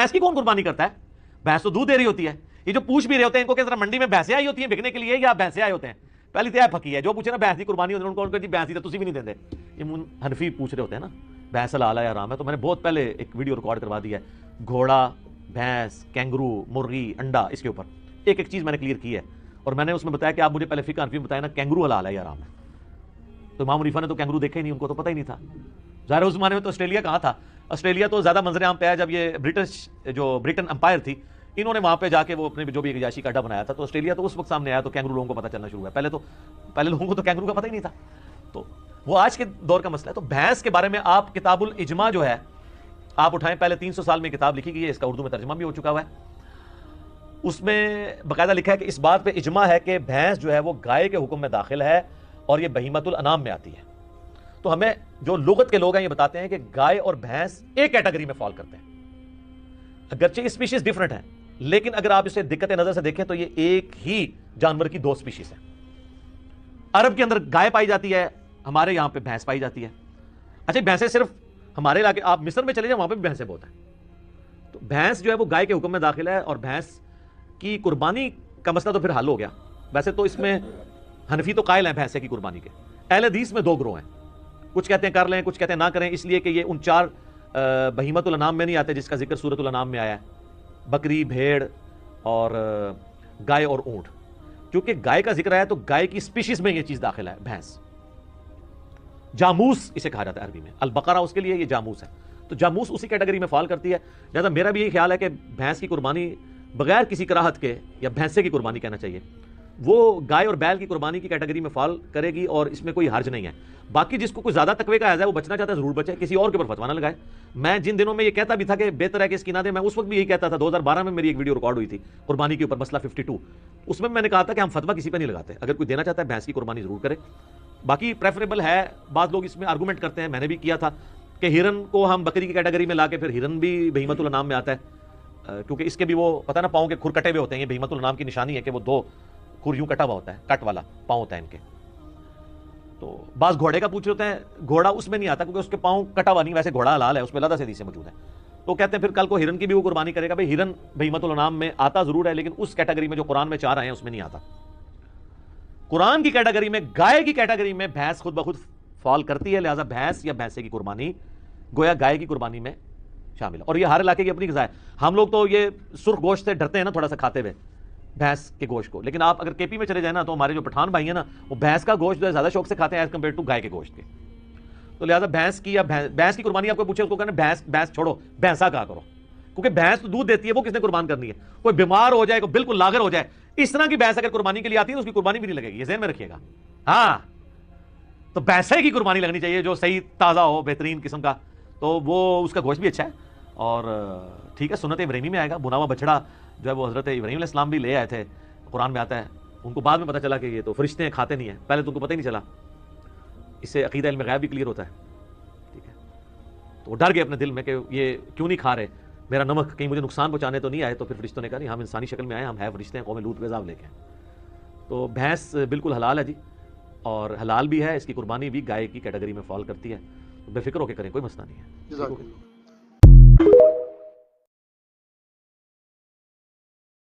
भैंस की कौन कुर्बानी करता है? भैंस तो दूध दे रही होती है। ये जो पूछ भी रहे होते हैं इनको, किस तरह मंडी में भैंसें आई होती हैं बिकने के लिए या भैंसे आए होते हैं? पहली तो यह फकी है, जो पूछे ना भैंस की कुर्बानी होती है उनको जी भैंस ही तो तुसी भी नहीं देते। ये हनफी पूछ रहे होते हैं ना भैंस हलाल है या हराम है। तो मैंने बहुत पहले एक वीडियो रिकॉर्ड करवा दिया है, घोड़ा, भैंस, कैंगरू, मुर्गी, अंडा, इसके ऊपर एक एक चीज़ मैंने क्लियर की है। और मैंने उसमें बताया कि आप मुझे पहले फिक्र हनफी में बताया ना कैंगरू हलाल है या हराम है। तो इमाम हनीफा ने तो कैंगरू देखा ही नहीं, उनको तो पता ही नहीं था। ज़ाहिर उस ज़माने में तो ऑस्ट्रेलिया कहाँ था? ऑस्ट्रेलिया तो ज़्यादा मंजर आम पे आया जब ये ब्रिटेन अंपायर थी, इन्होंने वहाँ पे जाके वो अपने जो भी एक याशी का अड्डा बनाया था, तो ऑस्ट्रेलिया तो उस वक्त सामने आया, तो कैंगरू लोगों को पता चलना शुरू हुआ। पहले लोगों को तो कैंगरू का पता ही नहीं था। तो वो आज के दौर का मसला है। तो भैंस के बारे में आप किताबुल इजमा जो है आप उठाएं, पहले 300 साल में किताब लिखी गई है, इसका उर्दू में तर्जमा भी हो चुका हुआ है। उसमें बाकायदा लिखा है कि इस बात पे इजमा है कि भैंस जो है वो गाय के हुक्म में दाखिल है और ये बहीमतुल अनाम में आती है। तो हमें जो लुगत के लोग हैं ये बताते हैं कि गाय और भैंस एक कैटेगरी में फॉल करते हैं। अगरचे स्पीशीज डिफरेंट है, लेकिन अगर आप इसे दिक्कत नजर से देखें तो ये एक ही जानवर की दो स्पीशीज है। अरब के अंदर गाय पाई जाती है, हमारे यहां पे भैंस पाई जाती है। अच्छा, भैंसें सिर्फ हमारे इलाके, आप मिस्र में चले जाए वहां पे भी भैंसें बहुत है। तो भैंस जो है वो गाय के हुक्म में दाखिल है और भैंस की कुर्बानी का मसला तो फिर हल हो गया। वैसे तो इसमें हनफी तो कायल है भैंसे की कुर्बानी के। अहले हदीस में दो ग्रोह हैं, कुछ कहते हैं कर लें, कुछ कहते हैं ना करें, इसलिए कि ये उन 4 बहीमतुल अनाम में नहीं आते जिसका जिक्र सूरतुल अनाम में आया है, बकरी, भेड़ और गाय और ऊंट। क्योंकि गाय का जिक्र आया तो गाय की स्पीशीज में ये चीज दाखिल है। भैंस जामूस इसे कहा जाता है अरबी में, अल बकरा उसके लिए ये जामूस है। तो जामूस उसी कैटेगरी में फॉल करती है। लिहाजा मेरा भी यही ख्याल है कि भैंस की कुर्बानी बगैर किसी कराहत के, या भैंसे की कुर्बानी कहना चाहिए, वो गाय और बैल की कुर्बानी की कैटेगरी में फॉल करेगी और इसमें कोई हर्ज नहीं है। बाकी जिसको कोई ज्यादा तकवे का है वो बचना चाहता है जरूर बचे, किसी और के ऊपर फतवा ना लगाए। मैं जिन दिनों में ये कहता भी था कि बेहतर है कि इसकी ना दे, मैं उस वक्त भी यही कहता था। 2012 में मेरी एक वीडियो रिकॉर्ड हुई थी कुर्बानी के ऊपर, मसला 52, उसमें मैंने कहा था कि हम फतवा किसी पर नहीं लगाते, अगर कोई देना चाहता है भैंस की कुर्बानी जरूर करे। बाकी प्रेफरेबल है, बाद लोग इसमें आर्गूमेंट करते हैं, मैंने भी किया था कि हिरन को हम बकरी की कैटेगरी में लाके, फिर हिरन भी बहीमतुल अनाम में आता है, क्योंकि इसके भी वो पता ना पाँव के खुर कटे हुए होते हैं। ये बहीमतुल अनाम की निशानी है कि वो 2 खुर यूं कटा हुआ होता है, कट वाला पाँव होता है इनके। तो बास घोड़े का पूछ होते हैं, घोड़ा उसमें नहीं आता क्योंकि उसके पाँव कटा हुआ नहीं, वैसे घोड़ा हलाल है, उसमें लदा से हदीसें मौजूद है। तो कहते हैं फिर कल को हिरन की भी वो कुर्बानी करेगा। भाई हिरन बहीमतुल अनाम में आता जरूर है, लेकिन उस कैटेगरी में जो कुरान में 4 आए हैं उसमें नहीं आता। कुरान की कैटेगरी में, गाय की कैटेगरी में भैंस खुद ब खुद फॉल करती है, लिहाजा भैंस या भैंसे की कुर्बानी गोया गाय की कुर्बानी में शामिल है। और ये हर इलाके की अपनी ग़िज़ा है। हम लोग तो ये सुर्ख गोश्त से डरते हैं ना थोड़ा सा खाते हुए, भैंस के गोश्त को, लेकिन आप अगर केपी में चले जाए ना तो हमारे जो पठान भाई हैं ना वो भैंस का गोश्त जो है ज्यादा शौक से खाते हैं एज कम्पेयर टू गाय के गोश्त के। तो लिहाजा भैंस की या भैंस की कुर्बानी आपको पूछे उसको कहना भैंस छोड़ो, भैंसा कहा करो, क्योंकि भैंस तो दूध देती है, वो किसने कुर्बान करनी है? कोई बीमार हो जाए, कोई बिल्कुल लागर हो जाए, इस तरह की भैंस अगर कुर्बानी के लिए आती है तो उसकी कुर्बानी भी नहीं लगेगी, ये ज़हन में रखिएगा। हाँ, तो भैंसे की कुर्बानी लगनी चाहिए जो सही ताज़ा हो, बेहतरीन किस्म का, तो वो उसका गोश्त भी अच्छा है। और ठीक है, सुन्नत इब्राहिमी में आएगा, बुना हुआ बछड़ा जो है वो हज़रत इब्राहीम अलैहिस्सलाम भी ले आए थे, कुरान में आता है। उनको बाद में पता चला कि ये तो फरिश्ते हैं, खाते नहीं है, पहले तो उनको पता ही नहीं चला। इससे अकीदा इल्म गैब भी क्लियर होता है। ठीक है, तो वो डर गए अपने दिल में कि ये क्यों नहीं खा रहे, मेरा नमक कहीं मुझे नुकसान पहुंचाने तो नहीं आए। तो फिर फरिश्तों ने कहा नहीं, हम इंसानी शक्ल में आए, हम है फरिश्ते हैं, कौम लूत पे अज़ाब लेके। तो भैंस बिल्कुल हलाल है जी, और हलाल भी है, इसकी कुर्बानी भी गाय की कैटेगरी में फॉल करती है। बेफिक्र होकर करें, कोई मसला नहीं है।